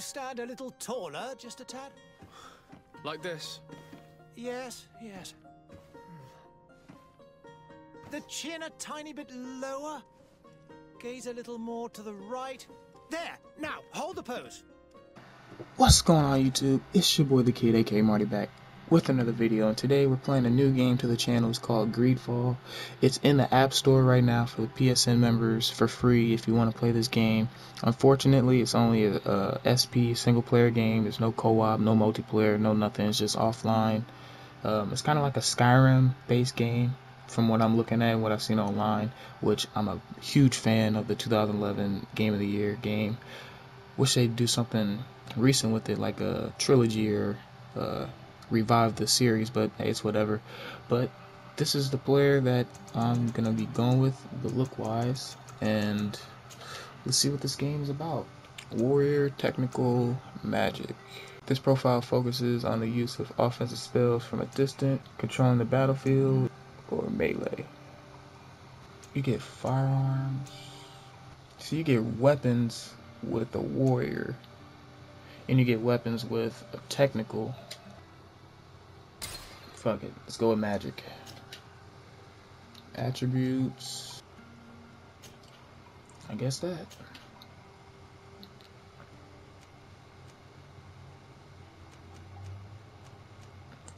stand a little taller, just a tad? Like this? Yes, yes. The chin a tiny bit lower. Gaze a little more to the right. There! Now, hold the pose. What's going on, YouTube? It's your boy the Kid, aka Marty, back with another video, and today we're playing a new game to the channel. It's called GreedFall. It's in the App Store right now for the PSN members for free if you want to play this game. Unfortunately, it's only a SP single player game. There's no co-op, no multiplayer, no nothing. It's just offline. It's kind of like a Skyrim based game from what I'm looking at and what I've seen online, which I'm a huge fan of the 2011 Game of the Year game. Wish they'd do something recent with it, like a trilogy or revive the series, but hey, it's whatever. But this is the player that I'm gonna be going with, the look wise, and let's see what this game is about. Warrior Technical Magic. This profile focuses on the use of offensive spells from a distance, controlling the battlefield, or melee. You get firearms, so you get weapons with a warrior, and you get weapons with a technical. Fuck it, let's go with magic. Attributes, I guess that.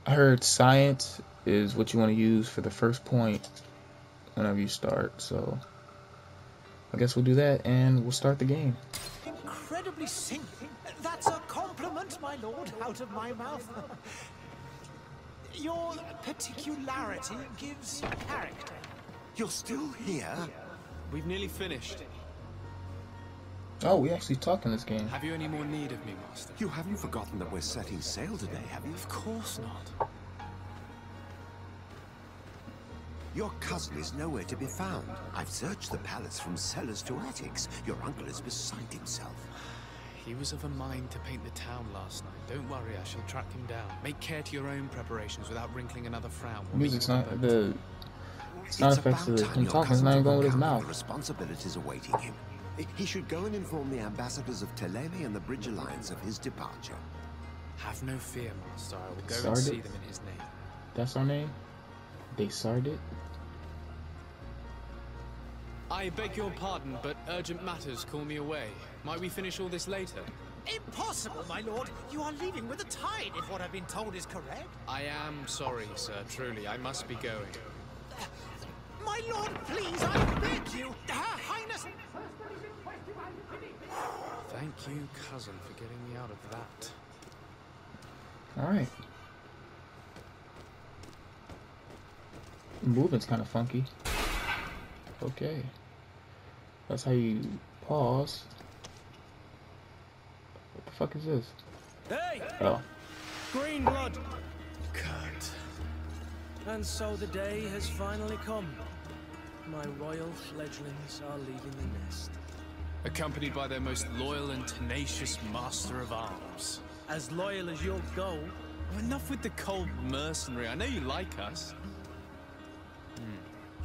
I heard science is what you want to use for the first point whenever you start, so I guess we'll do that and we'll start the game. Incredibly sinking. That's a compliment, my lord, out of my mouth. Your particularity gives character. You're still here? We've nearly finished. Oh, we actually talk in this game. Have you any more need of me, Master? You haven't forgotten that we're setting sail today, have you? Of course not. Your cousin is nowhere to be found. I've searched the palace from cellars to attics. Your uncle is beside himself. He was of a mind to paint the town last night. Don't worry, I shall track him down. Make care to your own preparations without wrinkling another frown. Music's not the sound effects of him talking is not even going with his mouth. The responsibilities awaiting him. He should go and inform the ambassadors of Teleme and the Bridge Alliance of his departure. Have no fear, Master. I will go and see them in his name. That's our name? They Sardit? I beg your pardon, but urgent matters call me away. Might we finish all this later? Impossible, my lord. You are leaving with the tide, if what I've been told is correct. I am sorry, sir. Truly, I must be going. My lord, please, I beg you. Her Highness. Thank you, cousin, for getting me out of that. Alright. Movement's kind of funky. Okay. That's how you pause. What the fuck is this? Hey! Oh. Green blood! Cut. And so the day has finally come. My royal fledglings are leaving the nest. Accompanied by their most loyal and tenacious master of arms. As loyal as you'll go. Enough with the cold mercenary. I know you like us.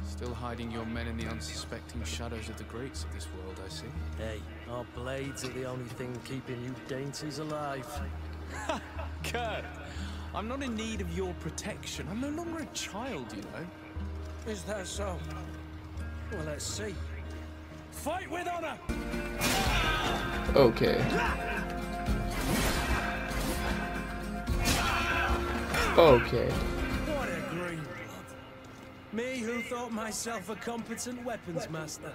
Still hiding your men in the unsuspecting shadows of the greats of this world, I see. Hey, our blades are the only thing keeping you dainties alive. Kurt, I'm not in need of your protection. I'm no longer a child, you know. Is that so? Well, let's see. Fight with honor! Okay. Okay. What a green blood. Me who thought myself a competent weapons master.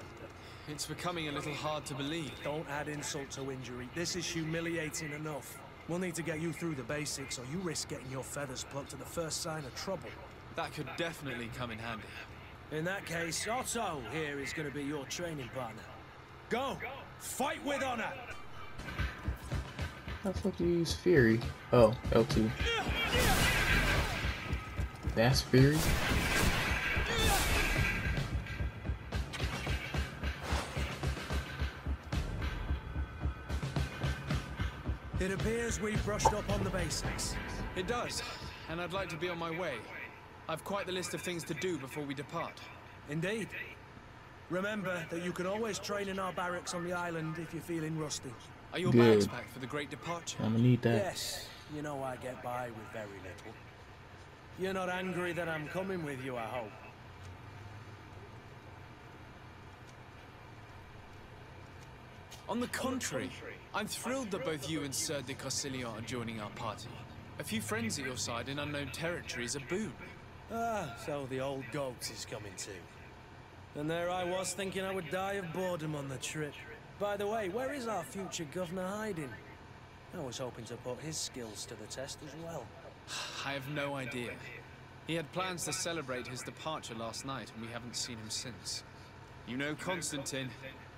It's becoming a little hard to believe. Don't add insult to injury. This is humiliating enough. We'll need to get you through the basics, or you risk getting your feathers plucked at the first sign of trouble. That could definitely come in handy. In that case, Otto here is going to be your training partner. Go! Fight with honor! How the fuck do you use Fury? Oh, L2. That's Fury? It appears we've brushed up on the basics. It does, and I'd like to be on my way. I've quite the list of things to do before we depart. Indeed. Remember that you can always train in our barracks on the island if you're feeling rusty. Are your Good. bags packed for the great departure? I'm gonna need that. Yes, you know I get by with very little. You're not angry that I'm coming with you, I hope. On the contrary, I'm thrilled that both you and Sir de Corsillon are joining our party. A few friends at your side in unknown territory is a boon. Ah, so the old goat is coming too. And there I was thinking I would die of boredom on the trip. By the way, where is our future governor hiding? I was hoping to put his skills to the test as well. I have no idea. He had plans to celebrate his departure last night, and we haven't seen him since. You know Constantine.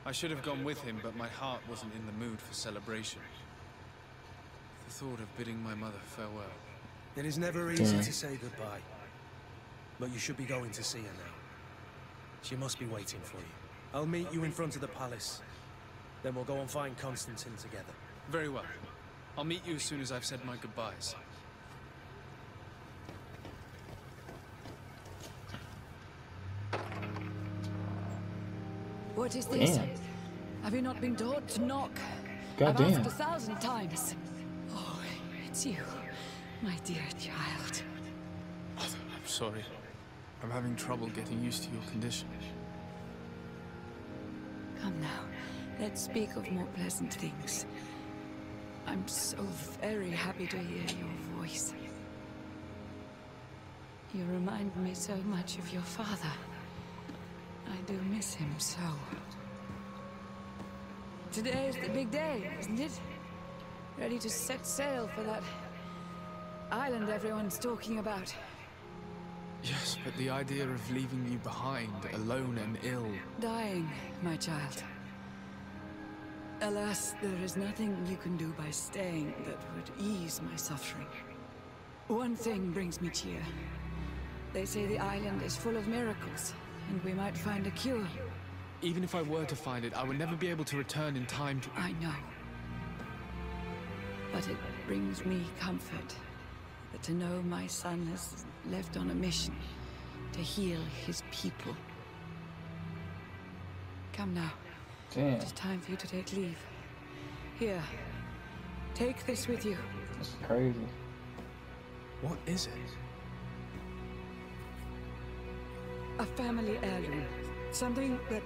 I should have gone with him, but my heart wasn't in the mood for celebration. The thought of bidding my mother farewell. It is never easy to say goodbye. But you should be going to see her now. She must be waiting for you. I'll meet you in front of the palace. Then we'll go and find Constantine together. Very well. I'll meet you as soon as I've said my goodbyes. What is this? Damn. Have you not been taught to knock? Goddamn. I've asked 1,000 times. Oh, it's you, my dear child. I'm sorry. I'm having trouble getting used to your condition. Come now, let's speak of more pleasant things. I'm so very happy to hear your voice. You remind me so much of your father. I do miss him so. Today is the big day, isn't it? Ready to set sail for that island everyone's talking about. Yes, but the idea of leaving you behind, alone and ill... Dying, my child. Alas, there is nothing you can do by staying that would ease my suffering. One thing brings me cheer. They say the island is full of miracles, and we might find a cure. Even if I were to find it, I would never be able to return in time to... I know. But it brings me comfort to know my son has left on a mission to heal his people. Come now. Damn. It is time for you to take leave. Here, take this with you. That's crazy. What is it? A family heirloom. Something that...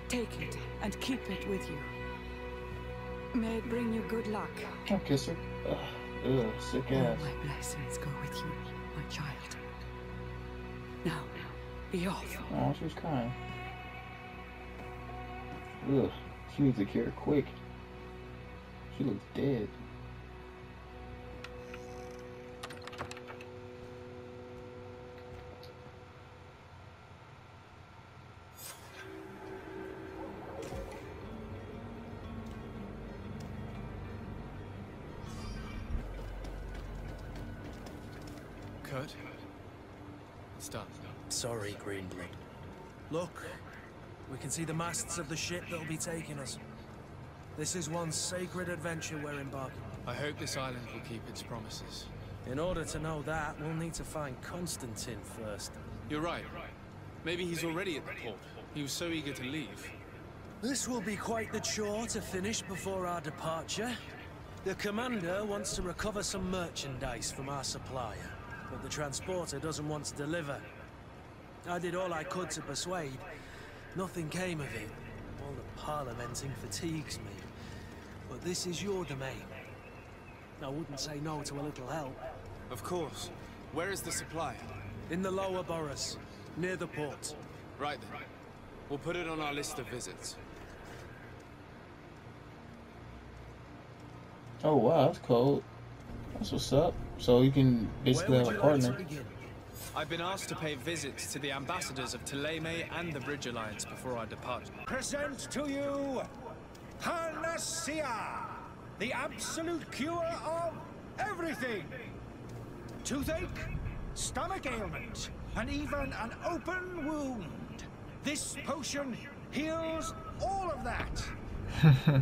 Take it and keep it with you. May it bring you good luck. I'll kiss her. Ugh, sick All ass. my blessings go with you, my child. Now, be off. Oh, she was crying. Ugh, she needs to cure quick. She looks dead. Kurt? It's done. Sorry, Greenblood. Look, we can see the masts of the ship that'll be taking us. This is one sacred adventure we're embarking on. I hope this island will keep its promises. In order to know that, we'll need to find Constantine first. You're right. Maybe he's already at the port. He was so eager to leave. This will be quite the chore to finish before our departure. The commander wants to recover some merchandise from our supplier, but the transporter doesn't want to deliver. I did all I could to persuade. Nothing came of it. All the parliamenting fatigues me. But this is your domain. I wouldn't say no to a little help. Of course. Where is the supplier? In the lower boroughs, near the port. Right then. We'll put it on our list of visits. Oh wow, that's cold. That's what's up. So you can basically have a partner. I've been asked to pay visits to the ambassadors of Ptolemy and the Bridge Alliance before our departure. Present to you, Panacea, the absolute cure of everything. Toothache, stomach ailment, and even an open wound. This potion heals all of that.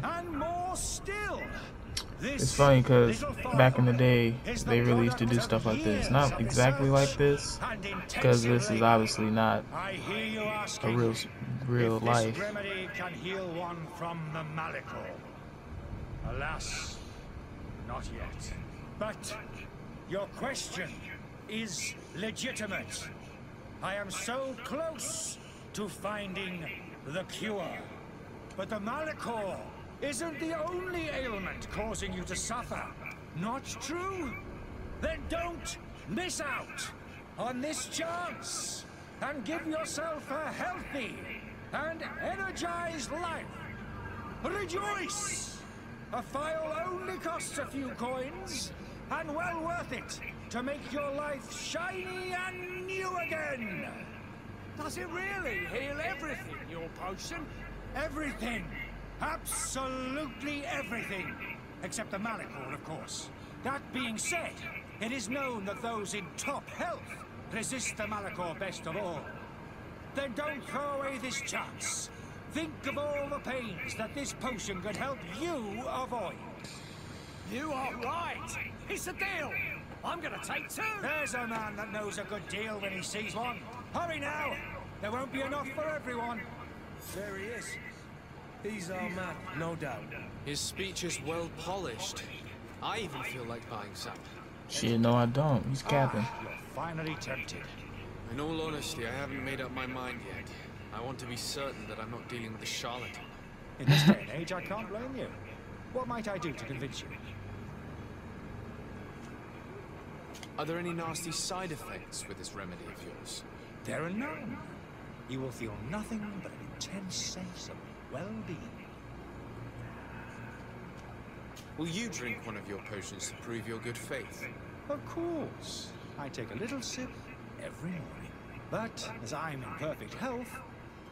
And more still. It's funny because back in the day, they really used to do stuff like this. Not exactly like this, because this is obviously not a real life. Remedy can heal one from the malleable. Alas, not yet. But your question is legitimate. I am so close to finding the cure. But the Malachor isn't the only ailment causing you to suffer. Not true? Then don't miss out on this chance and give yourself a healthy and energized life. Rejoice! A file only costs a few coins, and well worth it to make your life shiny and new again. Does it really heal everything, your potion? Everything. Absolutely everything. Except the Malachor, of course. That being said, it is known that those in top health resist the Malachor best of all. Then don't throw away this chance. Think of all the pains that this potion could help you avoid. You are right. It's a deal. I'm gonna take two. There's a man that knows a good deal when he sees one. Hurry now. There won't be enough for everyone. There he is. He's our man, no doubt. His speech is well polished. I even feel like buying some. Shit, no I don't. He's capping. You're finally tempted. In all honesty, I haven't made up my mind yet. I want to be certain that I'm not dealing with a charlatan. In this day and age, I can't blame you. What might I do to convince you? Are there any nasty side effects with this remedy of yours? There are none. You will feel nothing but an intense sense of well-being. Will you drink one of your potions to prove your good faith? Of course. I take a little sip every morning. But as I'm in perfect health,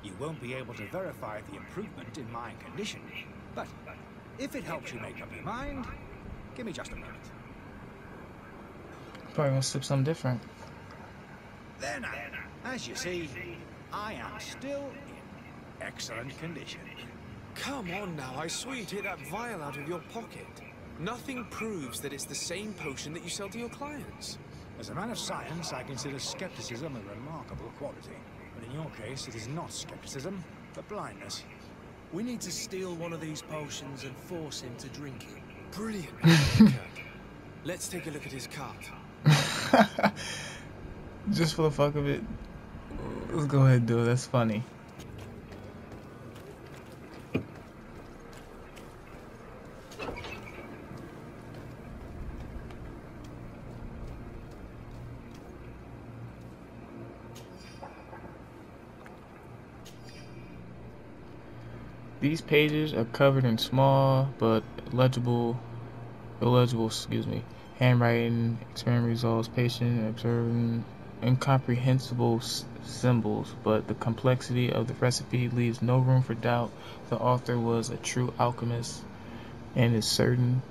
you won't be able to verify the improvement in my condition. But if it helps you make up your mind, give me just a moment. Probably gonna sip something different. There now. As you see, I am still in excellent condition. Come on now, I swear you take that vial out of your pocket. Nothing proves that it's the same potion that you sell to your clients. As a man of science, I consider skepticism a remarkable quality. But in your case, it is not skepticism, but blindness. We need to steal one of these potions and force him to drink it. Brilliant. Kirk. Let's take a look at his cart. Just for the fuck of it. Let's go ahead and do it. That's funny. These pages are covered in small but illegible, handwriting, experiment results, patient observing, incomprehensible symbols, but the complexity of the recipe leaves no room for doubt. The author was a true alchemist and is certain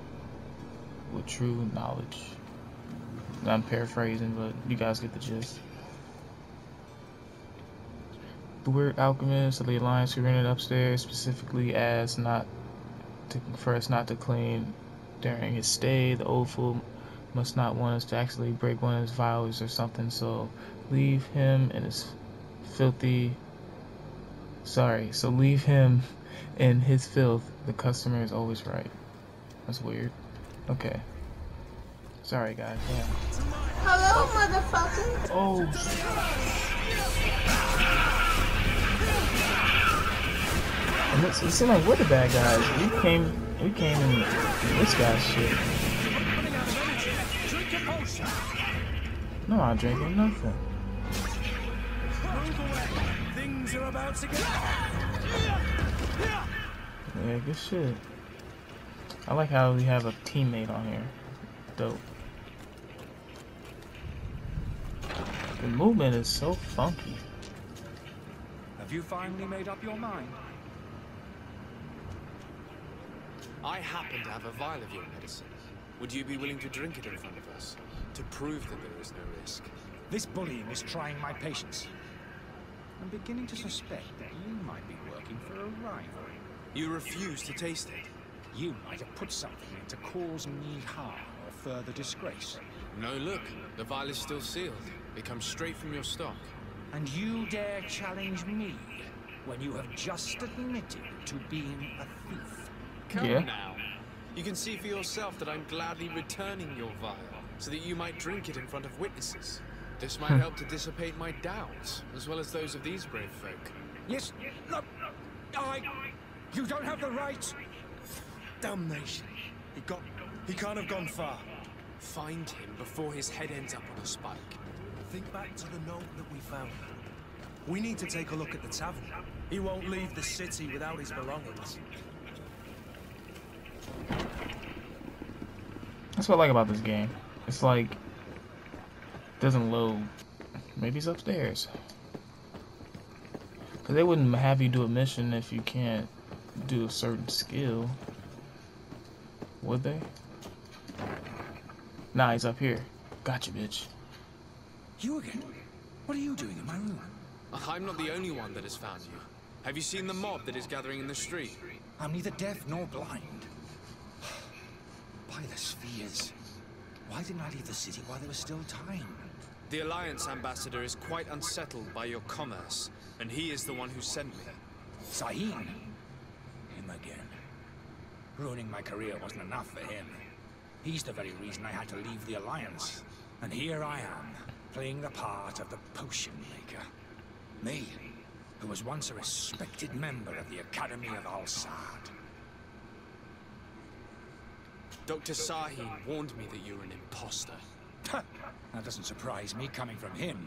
with true knowledge. I'm paraphrasing, but you guys get the gist. The word alchemist of the Alliance who rented upstairs specifically as for us not to clean during his stay. The old fool must not want us to actually break one of his vials or something, so leave him in his leave him in his filth. The customer is always right. That's weird. Okay. Sorry guys. Yeah. Hello, motherfucker. Oh. And it seemed like we're the bad guys. We came in this guy's shit. No, I'm drinking nothing. Things are about to get. Yeah, good shit. I like how we have a teammate on here. Dope. The movement is so funky. Have you finally made up your mind? I happen to have a vial of your medicine. Would you be willing to drink it in front of us, to prove that there is no risk? This bullying is trying my patience. I'm beginning to suspect that you might be working for a rival. You refuse to taste it? You might have put something in to cause me harm or further disgrace. No, look. The vial is still sealed. It comes straight from your stock. And you dare challenge me when you have just admitted to being a thief? Come Yeah. now. You can see for yourself that I'm gladly returning your vial, so that you might drink it in front of witnesses. This might help to dissipate my doubts, as well as those of these brave folk. Yes, look, you don't have the right. Damnation. He can't have gone far. Find him before his head ends up on a spike. Think back to the note that we found. We need to take a look at the tavern. He won't leave the city without his belongings. That's what I like about this game. It's like, it doesn't load. Maybe it's upstairs. Because they wouldn't have you do a mission if you can't do a certain skill. Would they? Nah, he's up here. Gotcha, bitch. You again? What are you doing in my room? I'm not the only one that has found you. Have you seen the mob that is gathering in the street? I'm neither deaf nor blind. By the spheres. Why didn't I leave the city while there was still time? The Alliance ambassador is quite unsettled by your commerce, and he is the one who sent me. Sahin? Him again. Ruining my career wasn't enough for him. He's the very reason I had to leave the Alliance. And here I am, playing the part of the potion maker. Me, who was once a respected member of the Academy of Al-Sad. Dr. Sahin warned me that you're an imposter. That doesn't surprise me coming from him.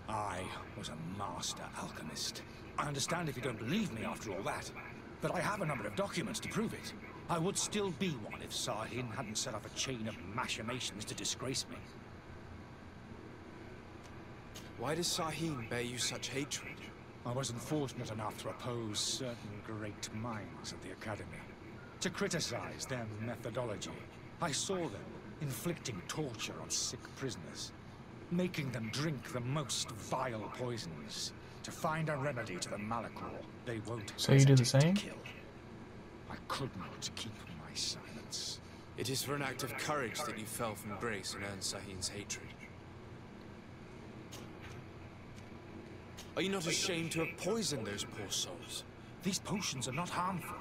I was a master alchemist. I understand if you don't believe me after all that, but I have a number of documents to prove it. I would still be one if Sahin hadn't set up a chain of machinations to disgrace me. Why does Sahin bear you such hatred? I wasn't fortunate enough to oppose certain great minds at the Academy. To criticize their methodology. I saw them inflicting torture on sick prisoners, making them drink the most vile poisons to find a remedy to the malachor they won't So you do the same? kill. I could not keep my silence. It is for an act of courage that you fell from grace and earned Sahin's hatred. Are you not ashamed to have poisoned those poor souls? These potions are not harmful.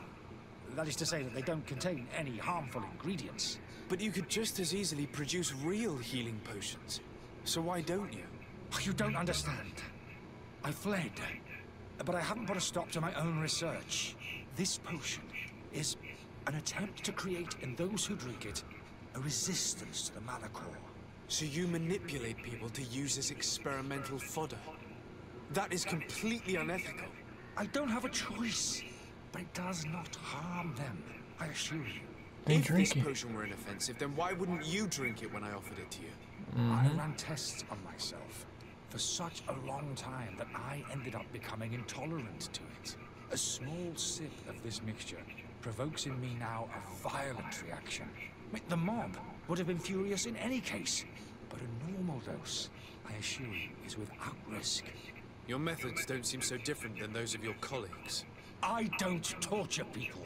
That is to say that they don't contain any harmful ingredients. But you could just as easily produce real healing potions. So why don't you? Oh, you don't understand. I fled, but I haven't put a stop to my own research. This potion is an attempt to create in those who drink it a resistance to the malachor. So you manipulate people to use as experimental fodder? That is completely unethical. I don't have a choice, but it does not harm them, I assure you. If this potion were inoffensive, then why wouldn't you drink it when I offered it to you? I ran tests on myself for such a long time that I ended up becoming intolerant to it. A small sip of this mixture provokes in me now a violent reaction. The mob would have been furious in any case, but a normal dose, I assure you, is without risk. Your methods don't seem so different than those of your colleagues. I don't torture people.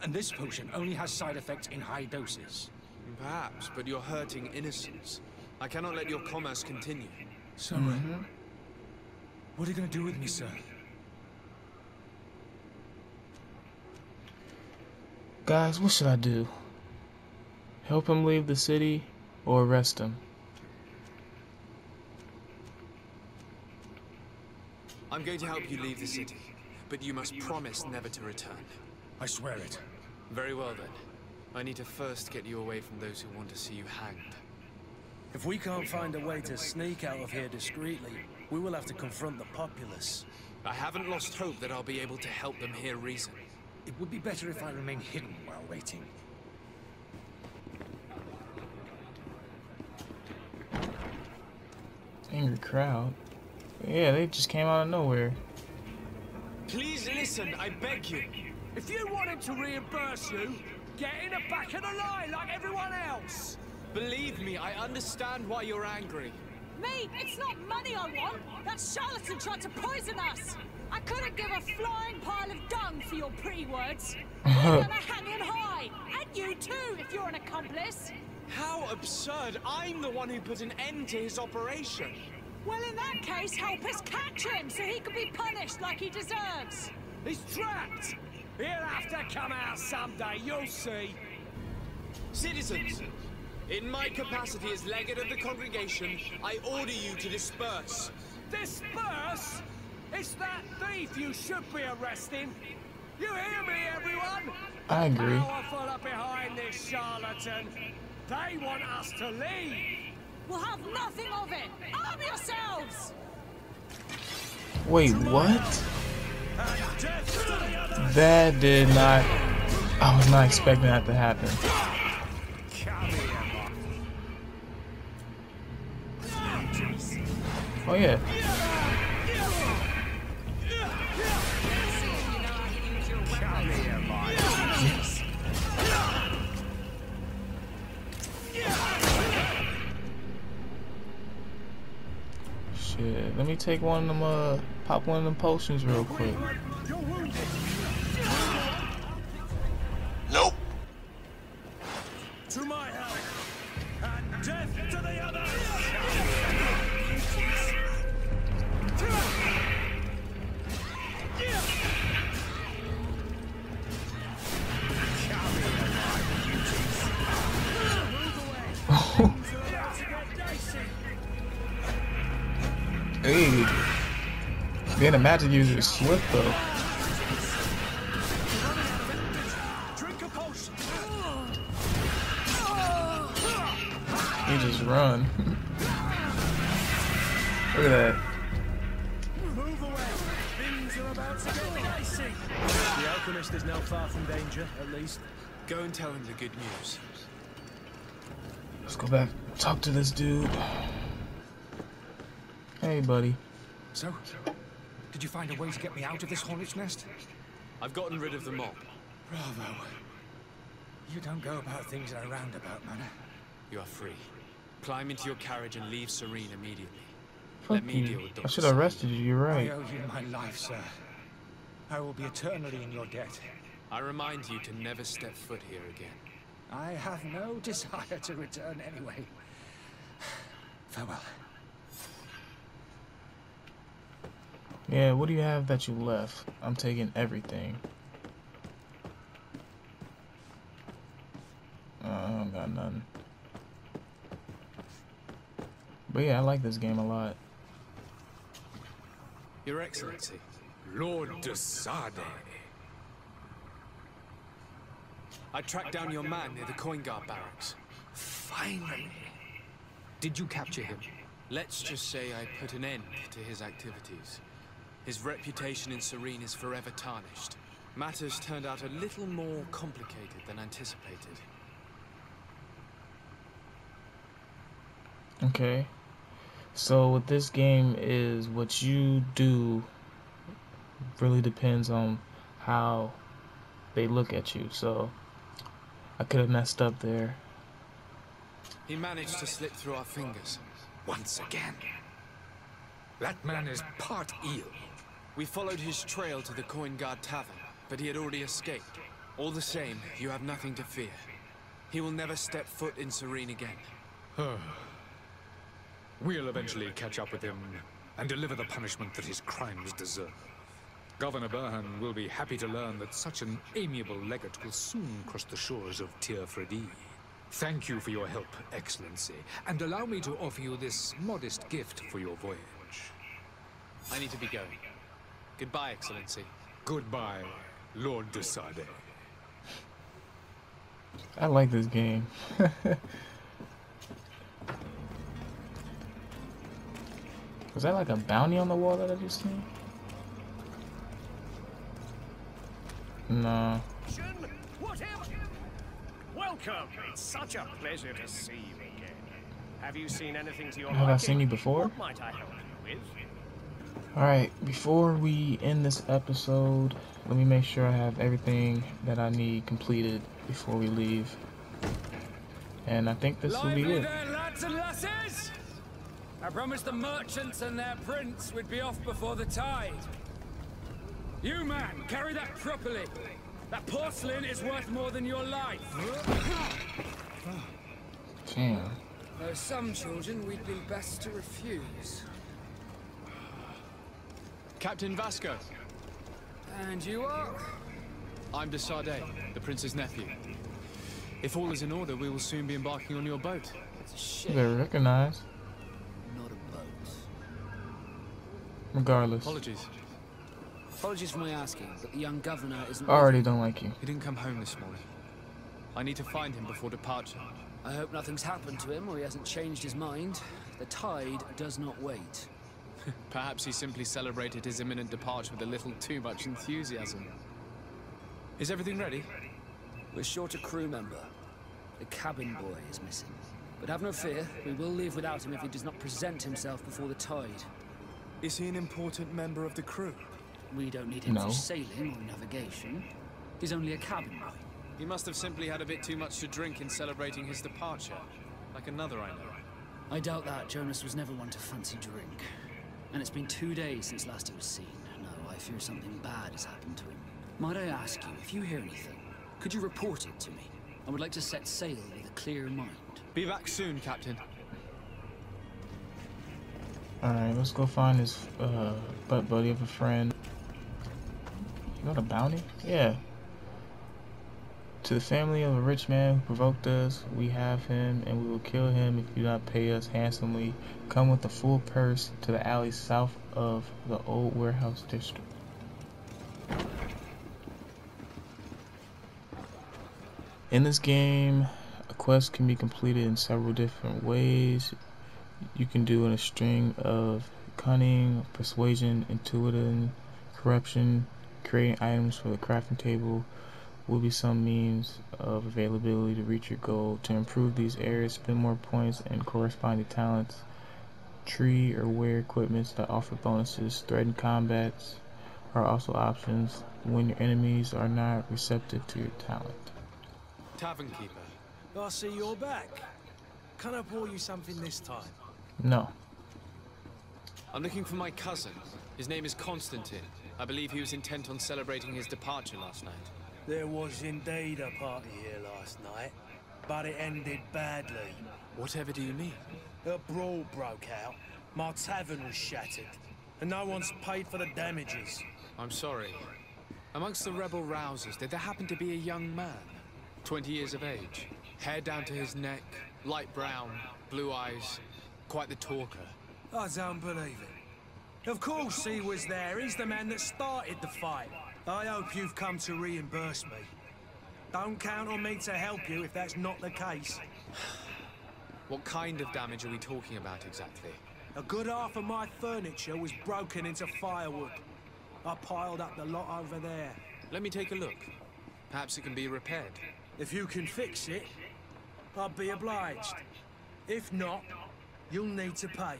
And this potion only has side effects in high doses. Perhaps, but you're hurting innocents. I cannot let your commerce continue. So, what are you going to do with me, sir? Guys, what should I do? Help him leave the city or arrest him? I'm going to help you leave the city, but you must promise never to return. I swear it. Very well then. I need to first get you away from those who want to see you hanged. If we can't find a way to sneak out of here discreetly, we will have to confront the populace. I haven't lost hope that I'll be able to help them hear reason. It would be better if I remain hidden while waiting. Angry crowd. Yeah, they just came out of nowhere. Please listen, I beg you. If you want him to reimburse you, get in the back of the line like everyone else. Believe me, I understand why you're angry. Me, it's not money I want. That charlatan tried to poison us. I couldn't give a flying pile of dung for your pretty words. We're gonna hang him high. And you too, if you're an accomplice. How absurd! I'm the one who put an end to his operation. Well, in that case, help us catch him so he can be punished like he deserves. He's trapped! He'll have to come out someday, you'll see. Citizens, in my capacity as legate of the congregation, I order you to disperse. Disperse? It's that thief you should be arresting. You hear me, everyone? I agree. Powerful are behind this charlatan. They want us to leave. We'll have nothing of it. Arm yourselves! Wait, what? That did not... I was not expecting that to happen. Oh yeah. Shit, let me take one of them, pop one of them potions real quick. Nope. To my help, and death to the others! Hey, being a magic user is swift though. Drink a potion. You just run. Look at that. Move away. Things are about to get dicey. The alchemist is now far from danger, at least. Go and tell him the good news. Let's go back, talk to this dude. Hey, buddy. So, did you find a way to get me out of this hornet's nest? I've gotten rid of the mob. Bravo. You don't go about things in a roundabout manner. You are free. Climb into your carriage and leave Serene immediately. Fuck Let me you. deal with Dr. I should have arrested you, you're right. I owe you my life, sir. I will be eternally in your debt. I remind you to never step foot here again. I have no desire to return anyway. Farewell. Yeah, what do you have that you left? I'm taking everything. I don't got nothing. But yeah, I like this game a lot. Your Excellency. Lord de Sade. I tracked down your man near the coin guard barracks. Finally. Did you capture him? Let's just say I put an end to his activities. His reputation in Serene is forever tarnished. Matters turned out a little more complicated than anticipated. Okay. So what this game is, what you do really depends on how they look at you. So I could have messed up there. He managed to slip through our fingers. Once again. That man is part eel. We followed his trail to the Coin Guard Tavern, but he had already escaped. All the same, you have nothing to fear. He will never step foot in Serene again. We'll eventually catch up with him and deliver the punishment that his crimes deserve. Governor Burhan will be happy to learn that such an amiable legate will soon cross the shores of Tir Fredi. Thank you for your help, Excellency, and allow me to offer you this modest gift for your voyage. I need to be going. Goodbye, Excellency. Goodbye, Lord de Sade. I like this game. Was that like a bounty on the wall that I just seen? No. Welcome. It's such a pleasure to see you again. Have you seen anything to your Have I seen you before? What might I help you with? Alright, before we end this episode, let me make sure I have everything that I need completed before we leave. And I think this will be it. There, lads and lasses! I promised the merchants and their prince we'd be off before the tide. You, man, carry that properly. That porcelain is worth more than your life. Damn. Though some children we'd been best to refuse. Captain Vasco. And you are? I'm de Sardet, the prince's nephew. If all is in order, we will soon be embarking on your boat. It's a ship. They're recognized. Not a boat. Regardless. Apologies. Apologies for my asking, but the young governor isn't... I already don't like you. He didn't come home this morning. I need to find him before departure. I hope nothing's happened to him or he hasn't changed his mind. The tide does not wait. Perhaps he simply celebrated his imminent departure with a little too much enthusiasm. Is everything ready? We're short a crew member. The cabin boy is missing. But have no fear, we will leave without him if he does not present himself before the tide. Is he an important member of the crew? We don't need him for sailing or navigation. He's only a cabin boy. He must have simply had a bit too much to drink in celebrating his departure. Like another I know. I doubt that. Jonas was never one to fancy drink. And it's been 2 days since last he was seen. No, I fear something bad has happened to him. Might I ask you, if you hear anything, could you report it to me? I would like to set sail with a clear mind. Be back soon, Captain. Alright, let's go find this butt buddy of a friend. You got a bounty? Yeah. To the family of a rich man who provoked us, we have him, and we will kill him if you do not pay us handsomely. Come with a full purse to the alley south of the old warehouse district. In this game, a quest can be completed in several different ways. You can do in a string of cunning, persuasion, intuition, corruption, creating items for the crafting table. Will be some means of availability to reach your goal. To improve these areas, spend more points and corresponding talents. Tree or wear equipments that offer bonuses. Threatened combats are also options when your enemies are not receptive to your talent. Tavern keeper. I see you're back. Can I pour you something this time? No. I'm looking for my cousin. His name is Constantine. I believe he was intent on celebrating his departure last night. There was indeed a party here last night, but it ended badly. Whatever do you mean? A brawl broke out, my tavern was shattered, and no one's paid for the damages. I'm sorry. Amongst the rebel rousers, did there happen to be a young man? 20 years of age, hair down to his neck, light brown, blue eyes, quite the talker. I don't believe it. Of course he was there, he's the man that started the fight. I hope you've come to reimburse me. Don't count on me to help you if that's not the case. What kind of damage are we talking about exactly? A good half of my furniture was broken into firewood. I piled up the lot over there. Let me take a look. Perhaps it can be repaired. If you can fix it, I'll be obliged. If not, you'll need to pay.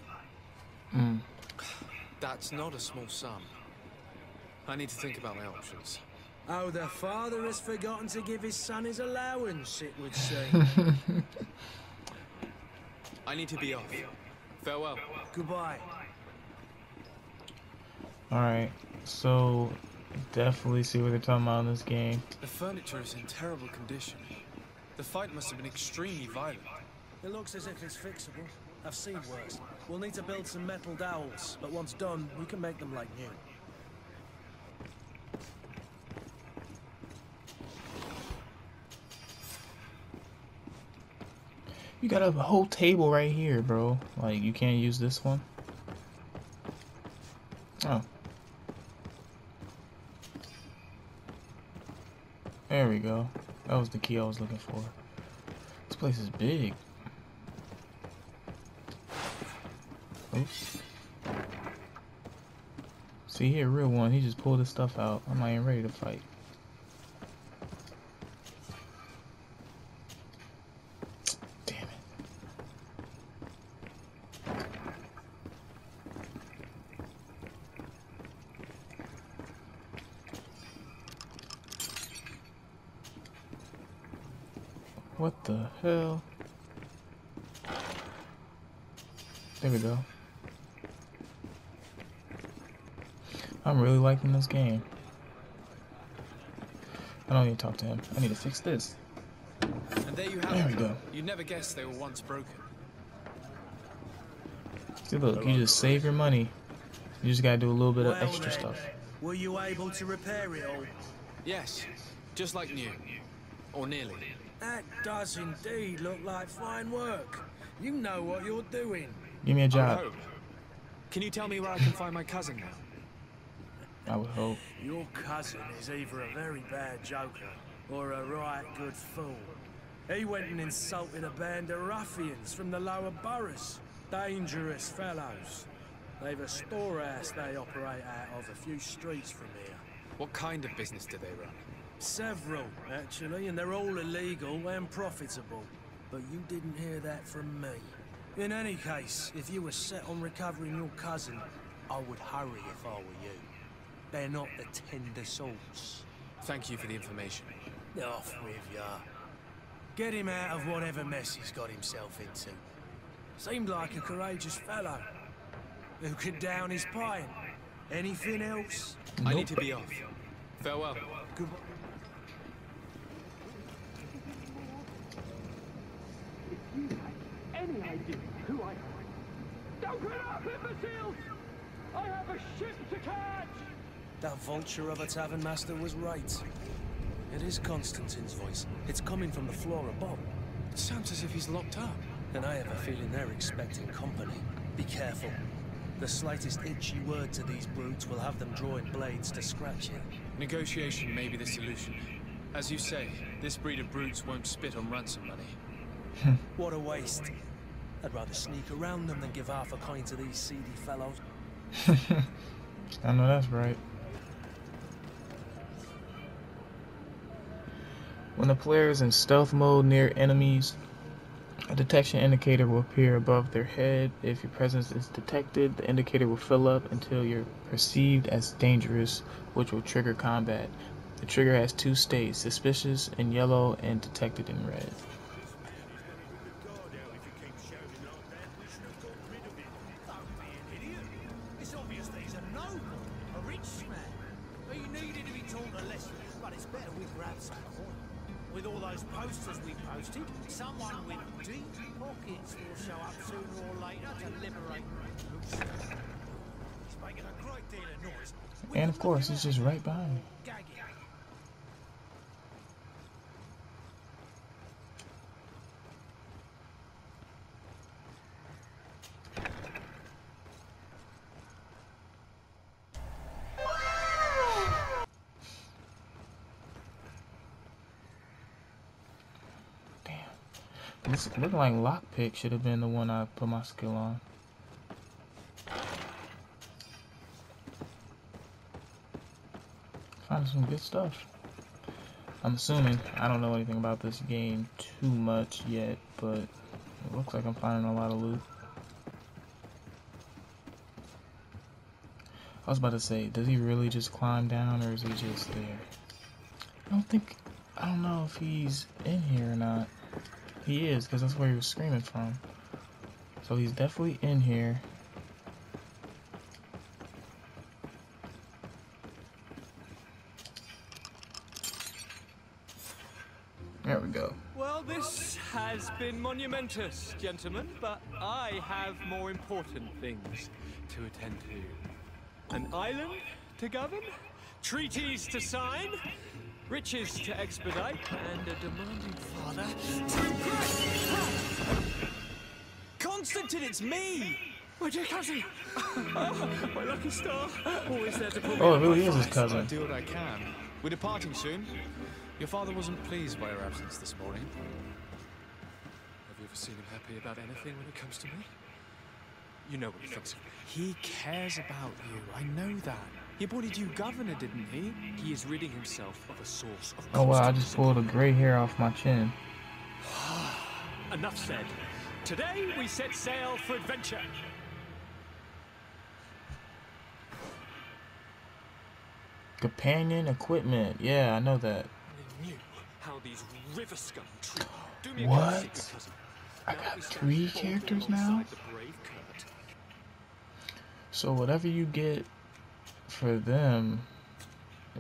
That's not a small sum. I need to think about my options. Oh, the father has forgotten to give his son his allowance, it would seem. I need to be off. Farewell. Goodbye. Alright, so definitely see what they're talking about in this game. The furniture is in terrible condition. The fight must have been extremely violent. It looks as if it's fixable. I've seen worse. We'll need to build some metal dowels, but once done, we can make them like new. You got a whole table right here, bro. Like, you can't use this one? Oh. There we go. That was the key I was looking for. This place is big. Oops. See here, real one. He just pulled his stuff out. I'm not even ready to fight. What the hell? There we go. I'm really liking this game. I don't need to talk to him. I need to fix this. And there you have There it. we go. You'd never guess they were once broken. See, look, you just save your money. You just gotta do a little bit of Well extra then, stuff. Were you able to repair it all? Yes. Just like new. Or nearly. That does indeed look like fine work. You know what you're doing. Give me a job. Oh. Can you tell me where I can find my cousin now? I would hope. Your cousin is either a very bad joker or a right good fool. He went and insulted a band of ruffians from the lower boroughs. Dangerous fellows. They've a storehouse they operate out of a few streets from here. What kind of business do they run? Several, actually, and they're all illegal and profitable. But you didn't hear that from me. In any case, if you were set on recovering your cousin, I would hurry if I were you. They're not the tender sorts. Thank you for the information. Off with ya. Get him out of whatever mess he's got himself into. Seemed like a courageous fellow. Who could down his pint? Anything else? Nope. I need to be off. Farewell. Goodbye. Any idea who I am? Don't get up, imbeciles! I have a ship to catch! That vulture of a tavern master was right. It is Constantine's voice. It's coming from the floor above. It sounds as if he's locked up. And I have a feeling they're expecting company. Be careful. The slightest itchy word to these brutes will have them drawing blades to scratch you. Negotiation may be the solution. As you say, this breed of brutes won't spit on ransom money. What a waste. I'd rather sneak around them than give half a coin to these seedy fellows. I know that's right. When the player is in stealth mode near enemies, a detection indicator will appear above their head. If your presence is detected, the indicator will fill up until you're perceived as dangerous, which will trigger combat. The trigger has two states, suspicious in yellow and detected in red. It's obvious that he's a noble, a rich man. He needed to be taught a lesson, but it's better we grab some coin. With all those posters we posted, someone with deep pockets will show up sooner or later to liberate Lucifer. He's making a great deal of noise. And of course, he's just right behind me. This looking like lockpick should have been the one I put my skill on. Finding some good stuff. I'm assuming I don't know anything about this game too much yet, but it looks like I'm finding a lot of loot. I was about to say, does he really just climb down or is he just there? I don't know if he's in here or not. He is, because that's where he was screaming from. So he's definitely in here. There we go. Well, this has been monumentous, gentlemen, but I have more important things to attend to. An island to govern, treaties to sign, riches to expedite, and a demanding father to impress. Constantine, it's me! My dear cousin! Oh, my lucky star! Always there to put me it really is his cousin. I'll do what I can. We're departing soon. Your father wasn't pleased by your absence this morning. Have you ever seen him happy about anything when it comes to me? You know what he thinks of me. He cares about you, I know that. He appointed you governor, didn't he? He is ridding himself of a source of... Oh wow, I just pulled a gray hair off my chin. Enough said. Today we set sail for adventure. Companion equipment. Yeah, I know that. I knew how these river scum treat. Do me a What? good cousin. I got 3 characters now? So whatever you get for them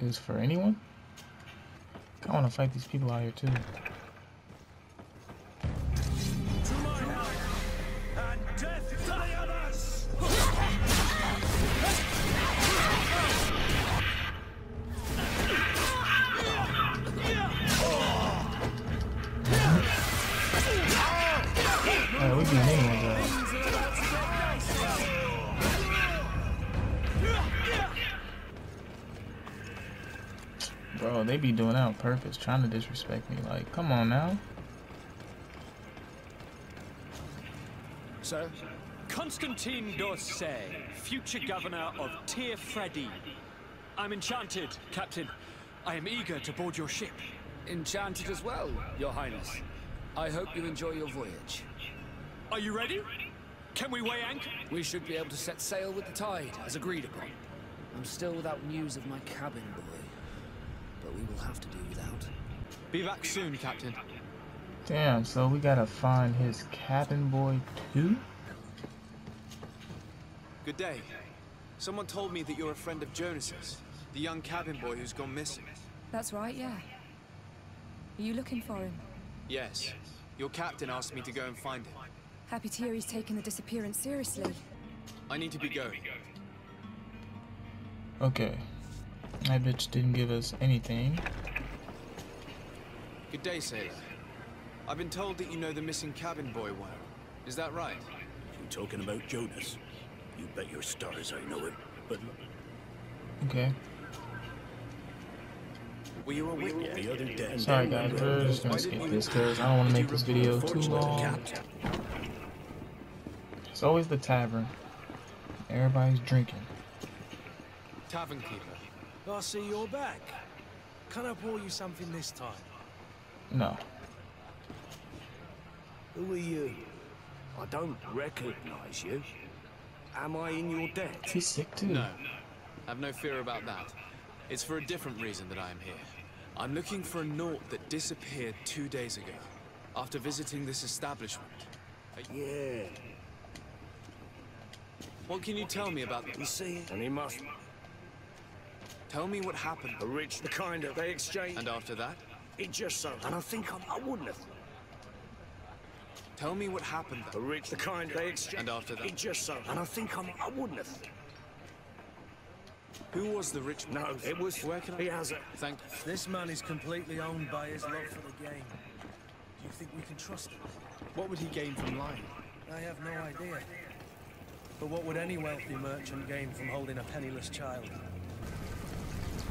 is for anyone? I want to fight these people out here too. Alright, we being anyone's ass. Bro, they be doing that on purpose, trying to disrespect me. Like, come on now. Sir, Constantine d'Orsay, future governor of Tir-Freddy. I'm enchanted, Captain. I am eager to board your ship. Enchanted as well, Your Highness. I hope you enjoy your voyage. Are you ready? Can we weigh anchor? We should be able to set sail with the tide, as agreed upon. I'm still without news of my cabin boy, but we will have to do without. Be back soon, Captain. Damn, so we gotta find his cabin boy too? Good day. Someone told me that you're a friend of Jonas's, the young cabin boy who's gone missing. That's right, yeah. Are you looking for him? Yes. Your captain asked me to go and find him. Happy to hear he's taken the disappearance seriously. I need to be going. Okay. That bitch didn't give us anything. Good day, sailor. I've been told that you know the missing cabin boy well. Is that right? You talking about Jonas? You bet your stars I know him, but... Okay. Were you a witness? The other day... Sorry guys, we're just gonna skip this because I don't want to make this video too long. It's always the tavern. Everybody's drinking. Tavern keeper. I see you're back. Can I pour you something this time? No. Who are you? I don't recognize you. Am I in your debt? He's sick too. No. Have no fear about that. It's for a different reason that I am here. I'm looking for a naught that disappeared 2 days ago, after visiting this establishment. Yeah. What can you tell me about You see, and he must... Tell me what happened. A rich, the kind of they exchange. And after that? It just so. And I think I wouldn't have. Tell me what happened. A rich, the kind they exchange. And after that? It just so. And I think I wouldn't have. Who was the rich man? No, it was... Where can I... He has a... Thank you. This man is completely owned by his love for the game. Do you think we can trust him? What would he gain from lying? I have no idea. But what would any wealthy merchant gain from holding a penniless child?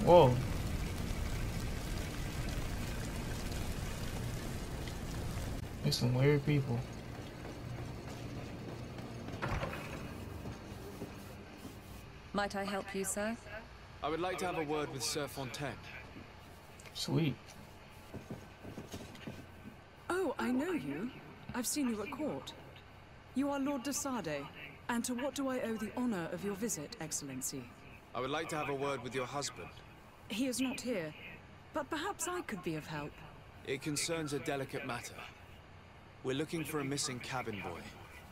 Whoa. There's some weird people. Might I help you, sir? I would like to have a word with Sir Fontaine. Sweet. Oh, I know you. I've seen you at court. You are Lord de Sade. And to what do I owe the honor of your visit, Excellency? I would like to have a word with your husband. He is not here, but perhaps I could be of help. It concerns a delicate matter. We're looking for a missing cabin boy.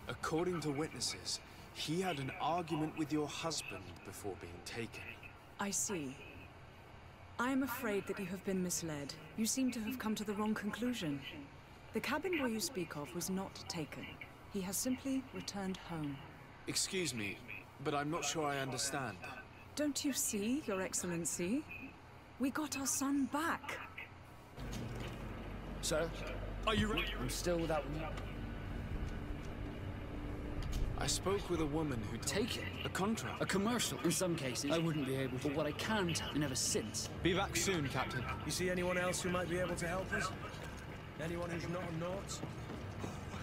According to witnesses, he had an argument with your husband before being taken. I see. I am afraid that you have been misled. You seem to have come to the wrong conclusion. The cabin boy you speak of was not taken. He has simply returned home. Excuse me, but I'm not sure I understand. Don't you see, Your Excellency? We got our son back. Sir, are you ready? I'm still without... I spoke with a woman who Take it. A contract. A commercial. In some cases, I wouldn't be able to. But what I can tell you, never since. Be back soon, Captain. You see anyone else who might be able to help us? Anyone who's not a Naut?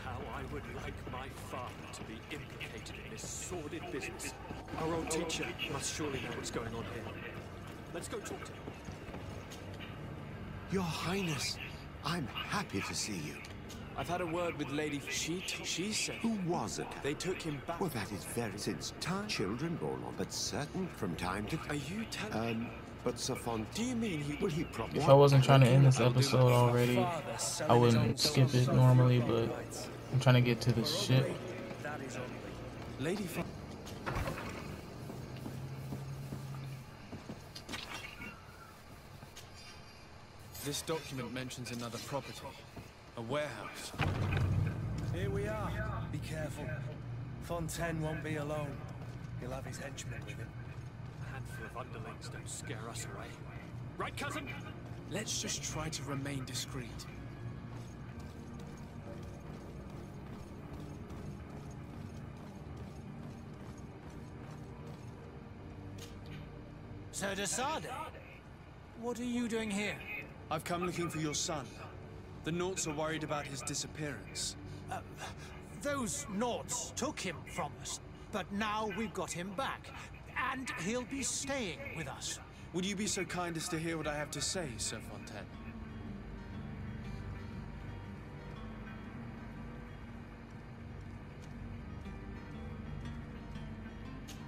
How I would like my father to be implicated in this sordid business. Our old teacher must surely know what's going on here. Let's go talk to him. Your Highness, I'm happy to see you. I've had a word with Lady... She said... Who was it? They took him back. Well, that is very... Since time, children born on, but certain from time to... Are you telling... but Sir Fontaine... Do you mean he... Will he probably... If I wasn't trying to end this episode already, I wouldn't skip it normally, but I'm trying to get to the ship. Lady... This document mentions another property. A warehouse. Here we are. Be careful. Fontaine won't be alone. He'll have his henchmen with him. A handful of underlings don't scare us away. Right, cousin? Let's just try to remain discreet. Sir de Sade, what are you doing here? I've come looking for your son. The Naughts are worried about his disappearance. Those Naughts took him from us, but now we've got him back, and he'll be staying with us. Would you be so kind as to hear what I have to say, Sir Fontaine?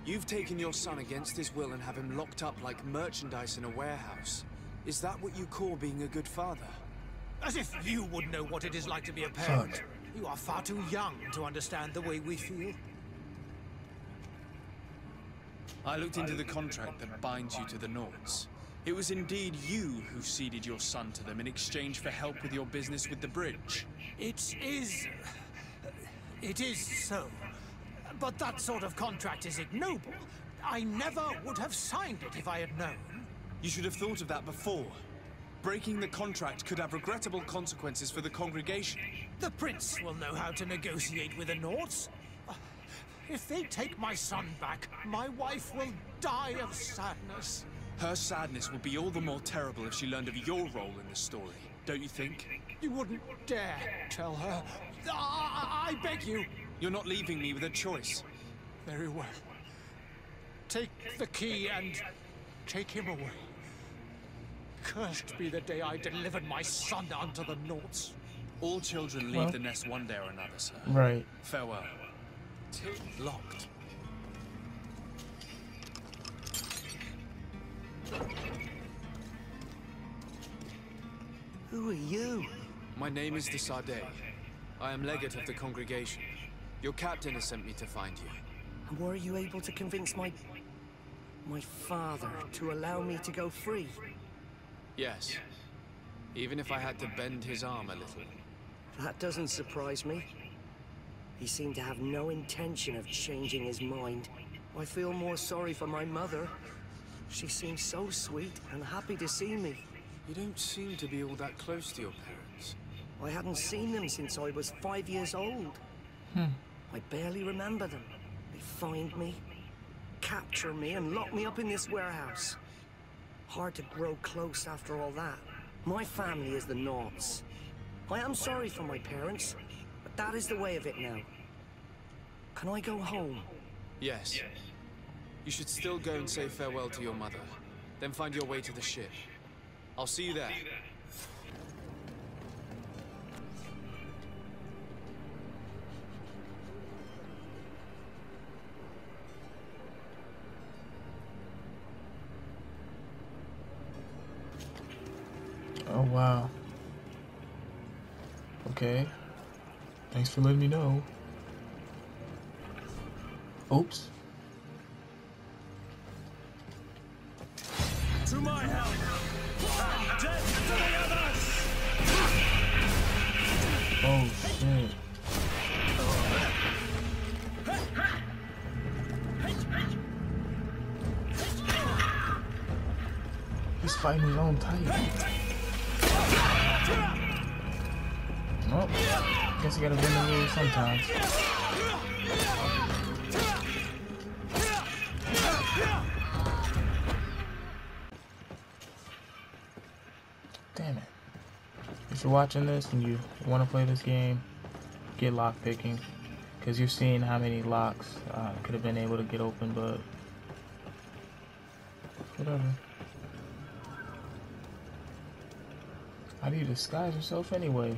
You've taken your son against his will and have him locked up like merchandise in a warehouse. Is that what you call being a good father? As if you would know what it is like to be a parent. You are far too young to understand the way we feel. I looked into the contract that binds you to the Naughts. It was indeed you who ceded your son to them in exchange for help with your business with the bridge. It is so. But that sort of contract is ignoble. I never would have signed it if I had known. You should have thought of that before. Breaking the contract could have regrettable consequences for the congregation. The prince will know how to negotiate with the Naughts. If they take my son back, my wife will die of sadness. Her sadness would be all the more terrible if she learned of your role in the story, don't you think? You wouldn't dare tell her. I beg you. You're not leaving me with a choice. Very well. Take the key and take him away. Cursed be the day I delivered my son unto the Naughts. All children leave the nest one day or another, sir. Right. Farewell. Locked. Who are you? My name is de Sade. I am legate of the congregation. Your captain has sent me to find you. And were you able to convince my father to allow me to go free? Yes. Even if I had to bend his arm a little. That doesn't surprise me. He seemed to have no intention of changing his mind. I feel more sorry for my mother. She seemed so sweet and happy to see me. You don't seem to be all that close to your parents. I hadn't seen them since I was 5 years old. I barely remember them. They find me, capture me, and lock me up in this warehouse. Hard to grow close after all that. My family is the Naughts. I am sorry for my parents, but that is the way of it now. Can I go home? Yes. You should still go and say farewell to your mother. Then find your way to the ship. I'll see you there. Oh, wow. Okay. Thanks for letting me know. Oops. To my help! And death to the others! Oh, shit. He's fighting his own type. Well, guess you gotta bend the rules sometimes. Damn it. If you're watching this and you want to play this game, get lock picking. Because you're seeing how many locks could have been able to get open, but whatever. How do you disguise yourself anyway?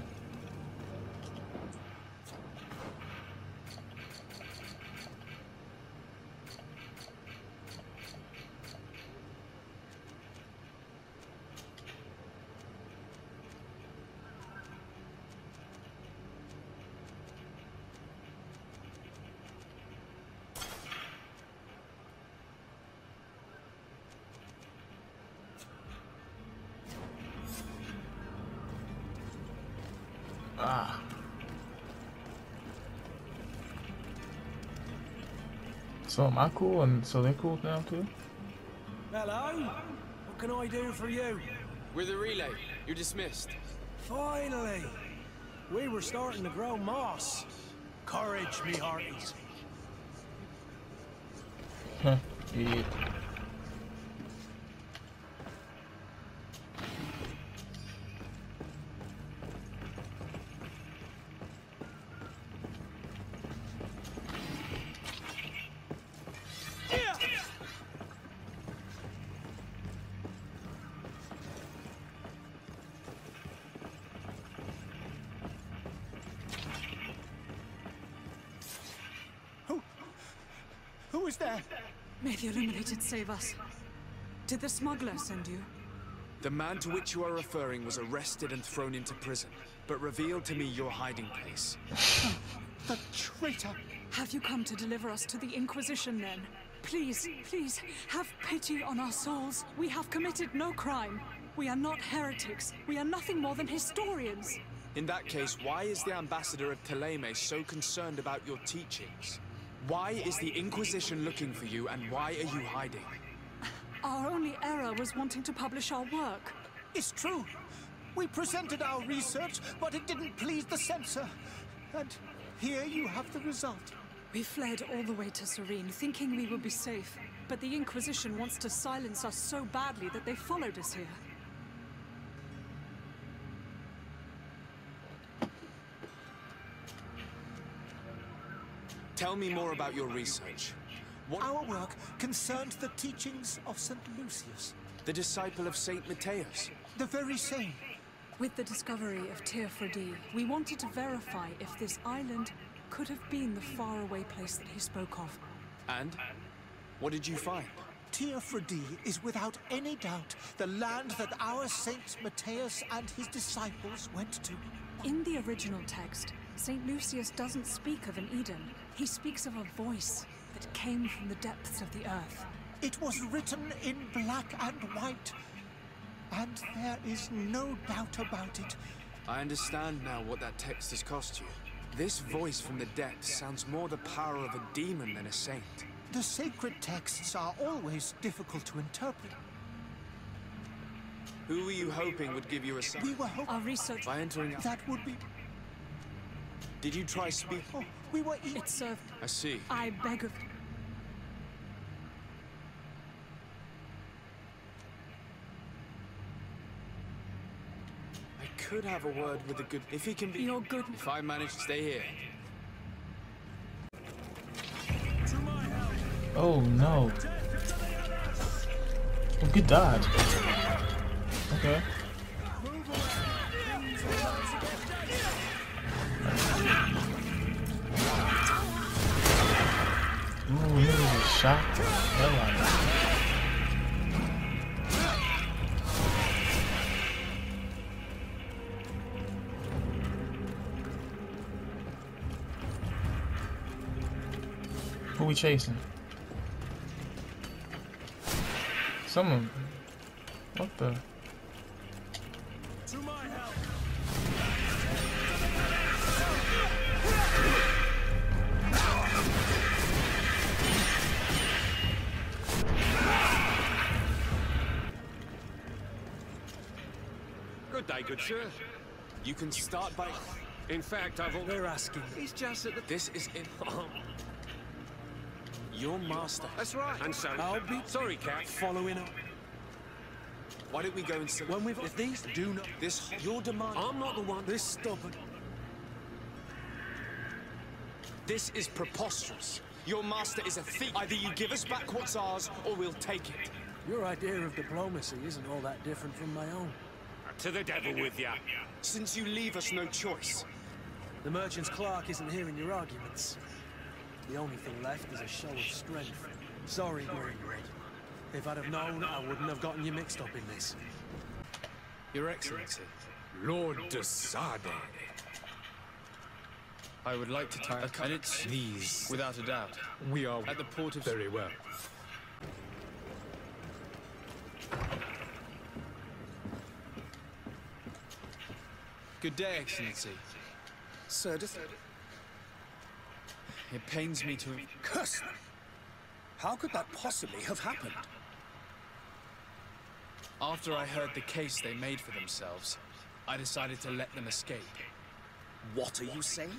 Ah. So am I cool and so they're cool now too? Hello? What can I do for you? We're the relay. You're dismissed. Finally! We were starting to grow moss. Courage, me hearties. Huh, idiot. Who is there? May the Illuminated save us. Did the smuggler send you? The man to which you are referring was arrested and thrown into prison, but revealed to me your hiding place. The traitor! Have you come to deliver us to the Inquisition, then? Please, please, have pity on our souls. We have committed no crime. We are not heretics. We are nothing more than historians. In that case, why is the ambassador of Thélème so concerned about your teachings? Why is the Inquisition looking for you, and why are you hiding? Our only error was wanting to publish our work. It's true. We presented our research, but it didn't please the censor. And here you have the result. We fled all the way to Serene, thinking we would be safe. But the Inquisition wants to silence us so badly that they followed us here. Tell me more about your research. Our work concerned the teachings of St. Lucius. The disciple of Saint Matthias? The very same. With the discovery of Teofredi, we wanted to verify if this island could have been the faraway place that he spoke of. And? What did you find? Teofredi is without any doubt the land that our Saint Matthias and his disciples went to. In the original text, St. Lucius doesn't speak of an Eden. He speaks of a voice that came from the depths of the earth. It was written in black and white, and there is no doubt about it. I understand now what that text has cost you. This voice from the depths sounds more the power of a demon than a saint. The sacred texts are always difficult to interpret. Who were you hoping would give you a sign? We were hoping... Our research... By entering... That would be... Did you try speak? Oh, we were... It served... I see. I beg of... I could have a word with the good... If he can be... You're good. If I manage to stay here. Oh no. Oh, good dodge. Okay. Ooh, he was shot. Who we chasing? Someone. What the? To my help. Good day, good sir. You can start by... In fact, I've... We're asking. He's just at the... This is in... Your master. That's right. And so... I'll be... Sorry, Cat. Following up. Why don't we go and... When we've... If these do not... This... Your demand... I'm not the one. This stubborn... This is preposterous. Your master is a thief. Either you give us back what's ours, or we'll take it. Your idea of diplomacy isn't all that different from my own. To the devil with ya. Since you leave us no choice. The merchant's clerk isn't hearing your arguments. The only thing left is a show of strength. Sorry, Greenwood. If I'd have known, I wouldn't have gotten you mixed up in this. Your Excellency. Lord de Sade. I would like to tie a and it's these. Without a doubt. We are at the port of... Very well. Good day, Excellency. Sir, It pains me to... Curse them! How could that possibly have happened? After I heard the case they made for themselves, I decided to let them escape. What are you saying?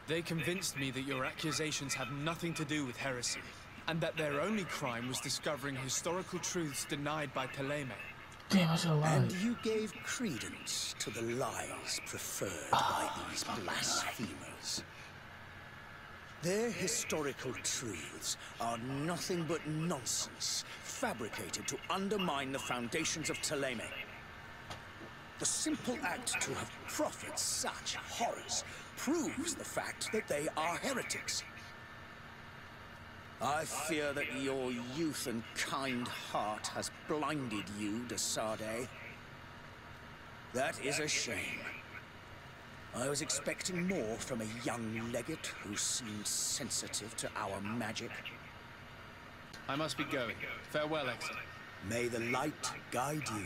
They convinced me that your accusations had nothing to do with heresy, and that their only crime was discovering historical truths denied by Thélème. Damn, I should have lied. And you gave credence to the lies preferred by these blasphemers. Their historical truths are nothing but nonsense, fabricated to undermine the foundations of Thélème. The simple act to have proffered such horrors proves the fact that they are heretics. I fear that your youth and kind heart has blinded you, de Sade. That is a shame. I was expecting more from a young legate who seemed sensitive to our magic. I must be going. Farewell, Exit. May the light guide you.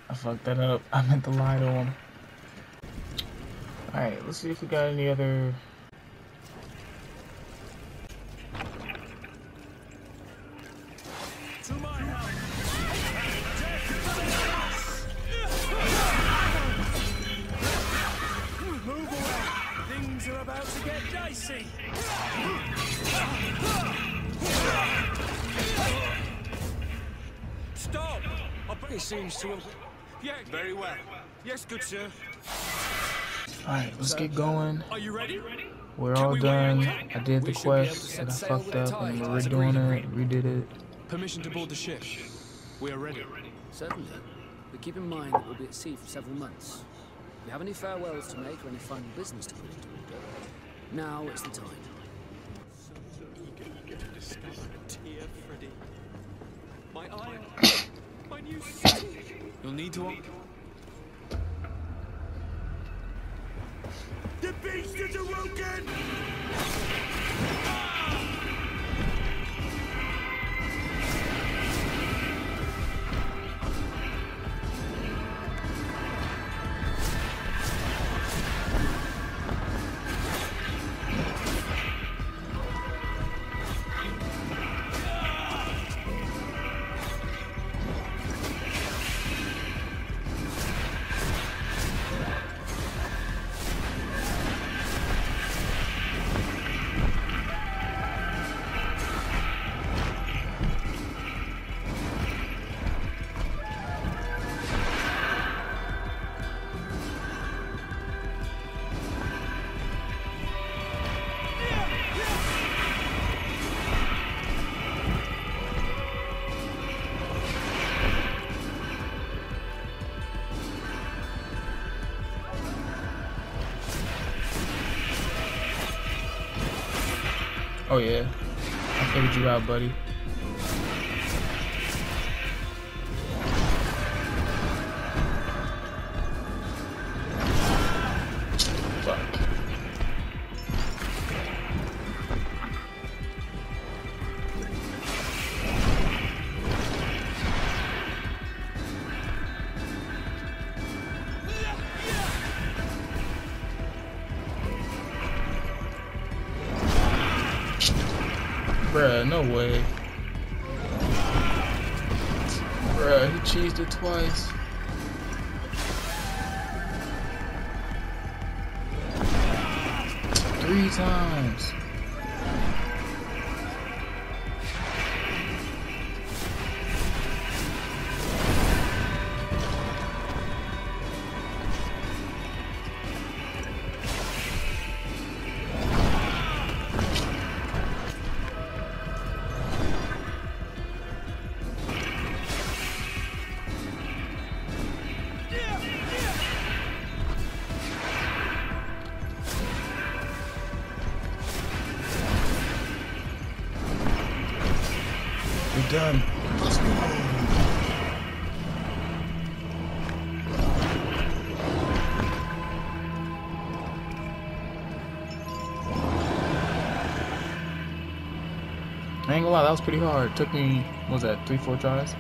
I fucked that up. I meant to lie to him. Alright, let's see if we got any other... To my help! Move away! Things are about to get dicey! Stop! He seems to have... Yeah, very well. Yes, good sir. Alright, let's get going. Are you ready? We're all done. I did the quest, and I fucked up, and we're redoing it. Redid it. Permission to board the ship. We are ready. Certainly. But keep in mind that we'll be at sea for several months. If you have any farewells to make or any final business to put into order, now is the time. So eager to discover a tear, Freddy. My eye, my new city. You'll need to... The beast is awoken! Oh yeah, I figured you out, buddy. Fuck. Bruh, no way. Bruh, he cheesed it twice. Three times. We're done. Let's go. I ain't gonna lie, that was pretty hard. Took me, what was that, 3-4 tries?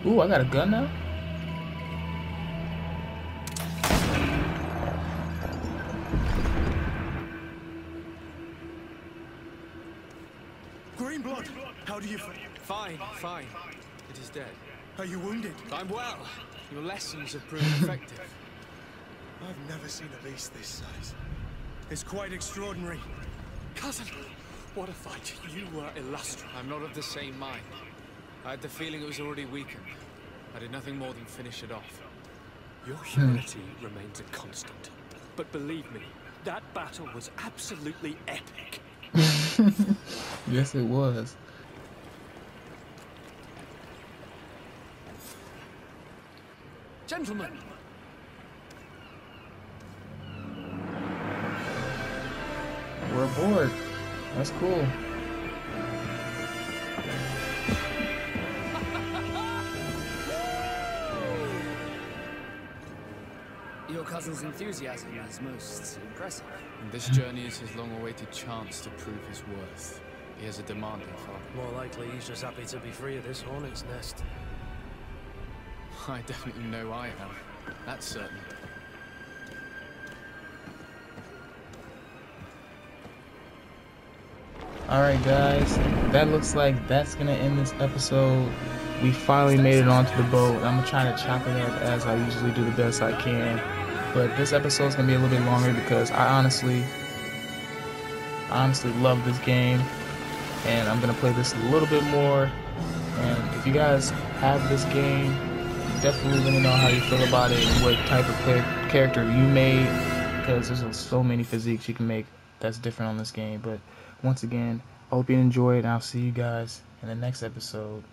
Ooh, I got a gun now? Green blood! How do you feel? Fine, fine. It is dead. Are you wounded? I'm well. Your lessons have proved effective. I've never seen a beast this size. It's quite extraordinary. Cousin, what a fight. You were illustrious. I'm not of the same mind. I had the feeling it was already weakened. I did nothing more than finish it off. Your humility remains a constant. But believe me, that battle was absolutely epic. Yes, it was. Gentlemen! We're aboard. That's cool. Your cousin's enthusiasm is most impressive. And this journey is his long-awaited chance to prove his worth. He has a demanding father. More likely he's just happy to be free of this hornet's nest. I definitely know I am. That's certain. Alright guys, that looks like that's gonna end this episode. We finally made it onto the boat. I'm gonna try to chop it up as I usually do the best I can. But this episode's gonna be a little bit longer because I honestly love this game. And I'm gonna play this a little bit more. And if you guys have this game, definitely let me know how you feel about it and what type of character you made. Because there's so many physiques you can make that's different on this game. But once again, I hope you enjoyed, and I'll see you guys in the next episode.